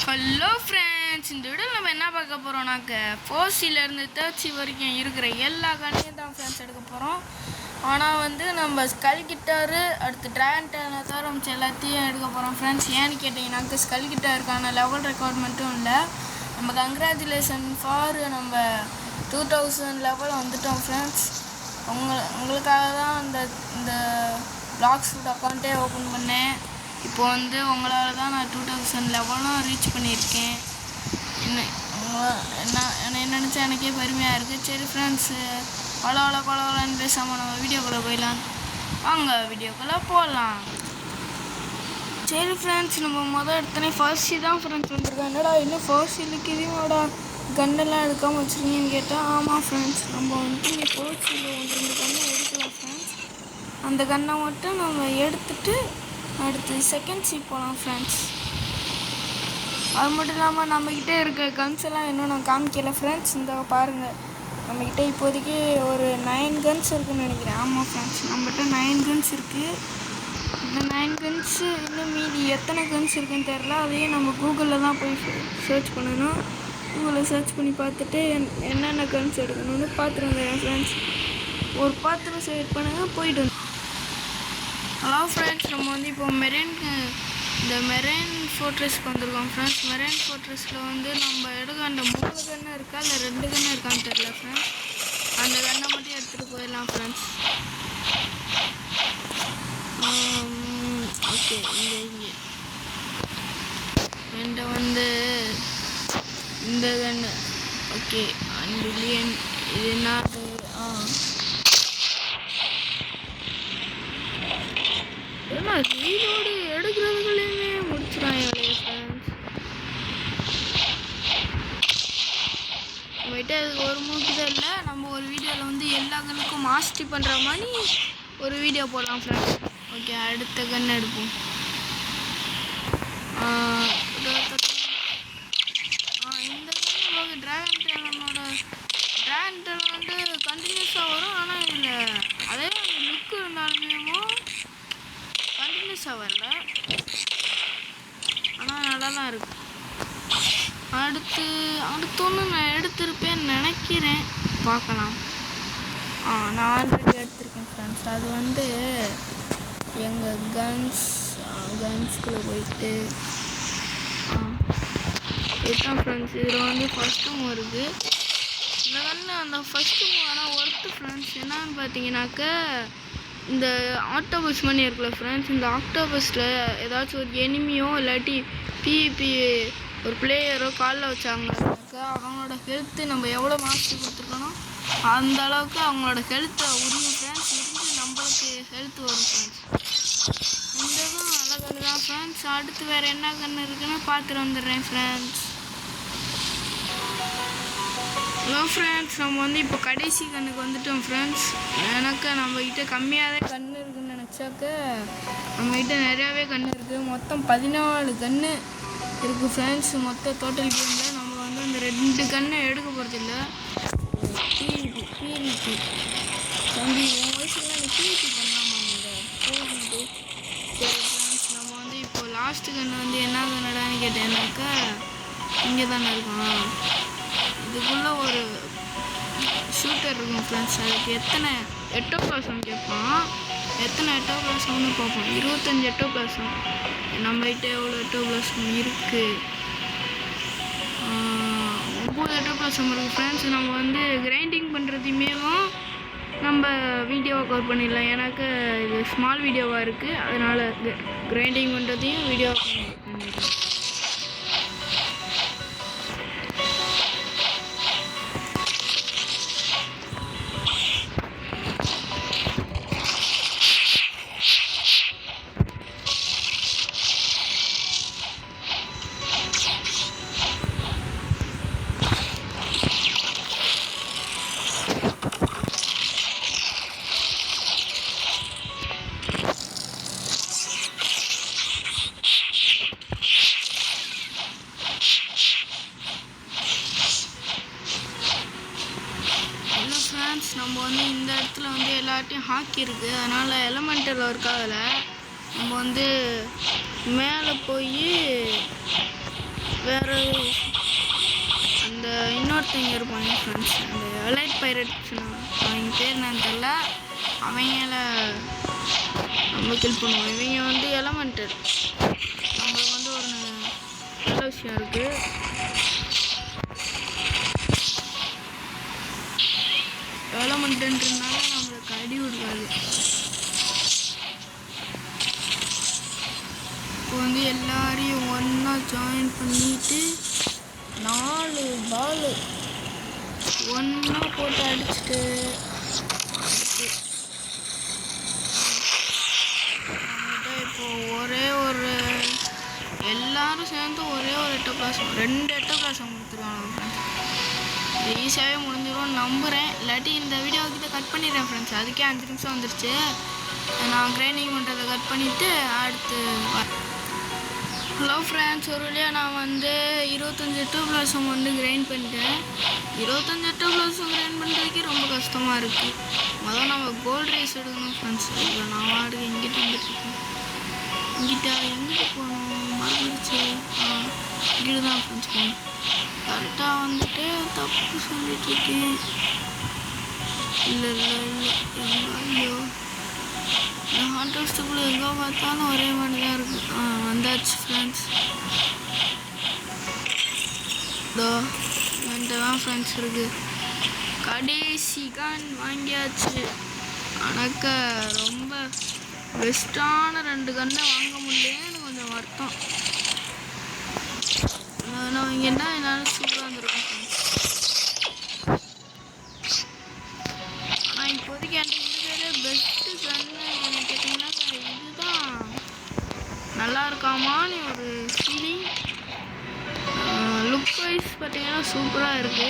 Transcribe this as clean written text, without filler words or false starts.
Hello friends, இந்த வீடியோவில் நம்ம என்ன பார்க்க போகிறோம்னாக்க ஃபோர்சிலேருந்து தேர்ச்சி வரைக்கும் இருக்கிற எல்லா கண்ணையும் தான் ஃப்ரெண்ட்ஸ் எடுக்க போகிறோம். ஆனால் வந்து நம்ம ஸ்கல் கிட்டாரு அடுத்து ட்ராகன் டேனை தவிர மிச்சம் எல்லாத்தையும் எடுக்க போகிறோம் ஃப்ரெண்ட்ஸ். ஏன்னு கேட்டிங்கன்னாக்க ஸ்கல் கிட்டாருக்கான லெவல் ரெக்கார்ட் மட்டும் இல்லை, நம்ம கங்க்ராச்சுலேஷன் ஃபார் நம்ம 2000 லெவல் வந்துட்டோம் ஃப்ரெண்ட்ஸ். உங்களுக்காக தான் இந்த பிளாக்ஸ் அக்கௌண்ட்டே ஓப்பன் பண்ணேன். இப்போ வந்து உங்களால் தான் நான் 2000 லெவலும் ரீச் பண்ணியிருக்கேன். என்ன நினச்சா எனக்கே பெருமையாக இருக்குது. சரி ஃப்ரெண்ட்ஸு, கொலன்னு பேசாமல் நம்ம வீடியோக்குள்ளே போயிடலாம். வாங்க வீடியோக்குள்ளே போகலாம். சரி ஃப்ரெண்ட்ஸ், நம்ம எடுத்தனே ஃபர்ஸ்ட் தான் ஃப்ரெண்ட்ஸ் வந்துருக்கோம். என்னடா இன்னும் ஃபர்ஸ்ட் இதுவோட கன்னெல்லாம் எடுக்காமல் வச்சுருக்கீங்கன்னு கேட்டால், ஆமாம் ஃப்ரெண்ட்ஸ், நம்ம வந்து ஃபர்ஸ்டில் 1-2 கன்னை எடுக்கலாம் ஃப்ரெண்ட்ஸ். அந்த கன்னை மட்டும் நம்ம எடுத்துகிட்டு அடுத்து செகண்ட் சீப் போகலாம் ஃப்ரெண்ட்ஸ். அது மட்டும் இல்லாமல் நம்மக்கிட்ட இருக்க கன்ஸ் எல்லாம் இன்னும் நான் காமிக்கல ஃப்ரெண்ட்ஸ். இந்த பாருங்கள், நம்மக்கிட்ட இப்போதைக்கு ஒரு 9 கன்ஸ் இருக்குதுன்னு நினைக்கிறேன். ஆமாம் ஃப்ரெண்ட்ஸ், நம்மகிட்ட 9 கன்ஸ் இருக்குது. இந்த 9 கன்ஸு இன்னும் மீதி எத்தனை கன்ஸ் இருக்குதுன்னு தெரில. அதையே நம்ம கூகுளில் தான் போய் சர்ச் பண்ணணும். கூகுளில் சர்ச் பண்ணி பார்த்துட்டு என்னென்ன கன்ஸ் எடுக்கணும்னு பார்த்துட்டு வந்துடுறேன் ஃப்ரெண்ட்ஸ். ஒரு பாத்திரம் செலக்ட் பண்ணுங்கள், போயிட்டு வந்து. ஹலோ ஃப்ரெண்ட்ஸ், நம்ம வந்து இப்போ மெரைன் ஃபோர்ட்ரெஸ்க்கு வந்திருக்கோம் ஃப்ரெண்ட்ஸ். மெரைன் ஃபோர்ட்ரெஸில் வந்து நம்ம எடுக்க அந்த 3 கன்று இருக்கா இல்லை 2 கன்று இருக்கான்னு தெரியல ஃப்ரெண்ட்ஸ். அந்த கன்னை மட்டும் எடுத்துகிட்டு போயிடலாம் ஃப்ரெண்ட்ஸ். ஓகே, இங்கே என்கிட்ட வந்து இந்த கன்று ஓகே 1 பில்லியன். இது என்ன ரீலோடு எடுக்கிறதுக்குள்ளேயுமே முடிச்சிடாங்க ஃப்ரெண்ட்ஸ். நம்மகிட்ட அதுக்கு ஒரு மூக்கிதான் இல்லை. நம்ம ஒரு வீடியோவில் வந்து எல்லா கண்ணுக்கும் மாஸ்டரி பண்ணுற மாதிரி ஒரு வீடியோ போடலாம் ஃப்ரெண்ட்ஸ். ஓகே, அடுத்த கன் எடுப்போம். இந்த கன் ட்ராகன் டேன் வந்து கண்டினியூஸாக வரும். ஆனால் இதில் அதே லுக் இருந்தாலுமே கண்டினியூஸாக வரல, ஆனால் நல்லா தான் இருக்கு. அடுத்து ஒன்று நான் எடுத்திருப்பேன்னு நினைக்கிறேன், பார்க்கலாம். நான் ஆல்ரெடி எடுத்திருக்கேன் ஃப்ரெண்ட்ஸ். அது வந்து எங்கள் கன்ஸ்குள்ளே போயிட்டு இதுதான் ஃப்ரெண்ட்ஸ். இதில் வந்து ஃபஸ்ட்டு மூவ் இருக்குது. இந்த கன்று அந்த ஃபஸ்ட்டு மூவ் ஆனால் ஒர்த்து ஃப்ரெண்ட்ஸ். என்னன்னு பார்த்தீங்கன்னாக்க, இந்த ஆக்டோபஸ் மணி இருக்குல்ல ஃப்ரெண்ட்ஸ், இந்த ஆக்டோபஸில் ஏதாச்சும் ஒரு எனிமியோ இல்லாட்டி பிஇபி ஒரு பிளேயரோ காலில் வச்சாங்கன்னாக்கா அவங்களோட ஹெல்த்து நம்ம எவ்வளோ மாஸ்டர் கொடுத்துருக்கணும் அந்த அளவுக்கு அவங்களோட ஹெல்த்தை உரியும் ஃப்ரெண்ட்ஸ். இருந்து நம்மளுக்கு ஹெல்த் வரும் ஃப்ரெண்ட்ஸ். இந்த இதுவும் நல்ல கன்று தான் ஃப்ரெண்ட்ஸ். அடுத்து வேறு என்ன கன்று இருக்குன்னு பார்த்துட்டு வந்துடுறேன் ஃப்ரெண்ட்ஸ். ஹலோ ஃப்ரெண்ட்ஸ், நம்ம வந்து இப்போ கடைசி கண்ணுக்கு வந்துட்டோம் ஃப்ரெண்ட்ஸ். எனக்கு நம்மக்கிட்ட கம்மியாக தான் கன்று இருக்குதுன்னு நினச்சாக்க நம்மக்கிட்ட நிறையாவே கன்று இருக்குது. மொத்தம் 14 கன்று இருக்குது ஃப்ரெண்ட்ஸ். மொத்தம் டோட்டல் கேமில் நம்ம வந்து அந்த 2 கன்னை எடுக்க போகிறது இல்லை. பிஇபி தம்பி, உன் வயசுலாம் நீ பிஇபி பண்ணாமாங்க போகுது. சரி ஃப்ரெண்ட்ஸ், நம்ம வந்து இப்போது லாஸ்ட்டு கன்று வந்து என்ன கன்னடான்னு கேட்டேன்னாக்கா இங்கே தானே இருக்கும். இதுக்குள்ளே ஒரு ஷூட்டர் இருக்கும் ஃப்ரெண்ட்ஸ். அதுக்கு எத்தனை எட்டோபிளாசம் கேட்பான். எத்தனை எட்டோபிளாசம்னு பார்ப்போம். 25 எட்டோபிளாசம். நம்மகிட்ட எவ்வளோ எட்டோபிளாசம் இருக்குது? 9 எட்டோபிளாசம் இருக்குது ஃப்ரெண்ட்ஸ். நம்ம வந்து கிரைண்டிங் பண்ணுறதையுமே நம்ம வீடியோவை கவர் பண்ணிடலாம். எனக்கு இது ஸ்மால் வீடியோவாக இருக்குது, அதனால் கிரைண்டிங் பண்ணுறதையும் வீடியோ பண்ணிடலாம். நம்ம வந்து இந்த இடத்துல வந்து எல்லாத்தையும் ஹாக்கி இருக்குது, அதனால் எலமெண்டல் ஒர்க் ஆகலை. நம்ம வந்து மேலே போய் வேறு அந்த இன்னொருத்தங்க இருப்பாங்க ஃப்ரெண்ட்ஸ், அந்த எலைட் பைரட்ஸ்னா அவங்க பேர் என்னன்னு தெரியல, அவங்கள நம்ம கில் பண்ணுவோம். இவங்க வந்து எலமெண்டட், நம்மளுக்கு வந்து ஒரு நல்ல விஷயம் இருக்குது. எலமெண்ட்ன்றதுனால நம்மளுக்கு அடி விடுவாது. இப்போ வந்து எல்லாரையும் ஒன்றா ஜாயின் பண்ணிட்டு 4 பால் ஒன்றா போட்டு அடிச்சுட்டு இப்போ ஒரே ஒரு எல்லாரும் சேர்ந்து ஒரே ஒரு எட்டோபிளாசம் 2 எட்டோபிளாசம் கொடுத்துருவாங்க. ஈஸியாகவே முடிஞ்சிடும்னு நம்புகிறேன். இல்லாட்டி இந்த வீடியோக்கிட்ட கட் பண்ணிடுறேன் ஃப்ரெண்ட்ஸ். அதுக்கே 5 நிமிஷம் வந்துருச்சு. நான் கிரைண்டிங் பண்ணுறதை கட் பண்ணிவிட்டு அடுத்து ஹலோ ஃப்ரெண்ட்ஸ், ஒரு வழியாக நான் வந்து 25 எட்டோபிளாசம் வந்து கிரைண்ட் பண்ணிட்டேன். 25 எட்டோபிளாசம் கிரைண்ட் பண்ணுறதுக்கே ரொம்ப கஷ்டமாக இருக்குது. முதல்ல நம்ம கோல்டு ரைஸ் எடுக்கணும் ஃப்ரெண்ட்ஸ். இப்போ நான் வாடு எங்கிட்ட வந்துட்டுருக்கேன். எங்கிட்ட போகணும் மறந்துடுச்சு. இங்கிட்டு தான் ஃப்ரெண்ட்ஸ் போகணும். கரெக்டாக வந்துட்டு தப்பு சொல்லிட்டுருக்கேன். இல்லை ஐயோ, ஹாண்டர்ஸ்டுக்குள்ளே எங்கே பார்த்தாலும் ஒரே மாதிரி தான் இருக்குது. வந்தாச்சு ஃப்ரெண்ட்ஸ். இதோ என்கிட்ட தான் ஃப்ரெண்ட்ஸ் இருக்குது. கடைசி கன் வாங்கியாச்சு. அனக்க ரொம்ப பெஸ்ட்டான 2 கன்னை வாங்க முடியலன்னு கொஞ்சம் வருத்தம். நான் இங்கே என்ன என்னால் சூப்பராக இருந்திருக்கும் ஃப்ரெண்ட்ஸ். ஆனால் இப்போதைக்கு என்கிட்ட இருக்கிறதே பெஸ்ட்டு கன்னு என்ன கேட்டிங்கன்னா இதுதான் நல்லா இருக்காமான்னு ஒரு ஃபீலிங். லுக் வைஸ் பார்த்தீங்கன்னா சூப்பராக இருக்குது.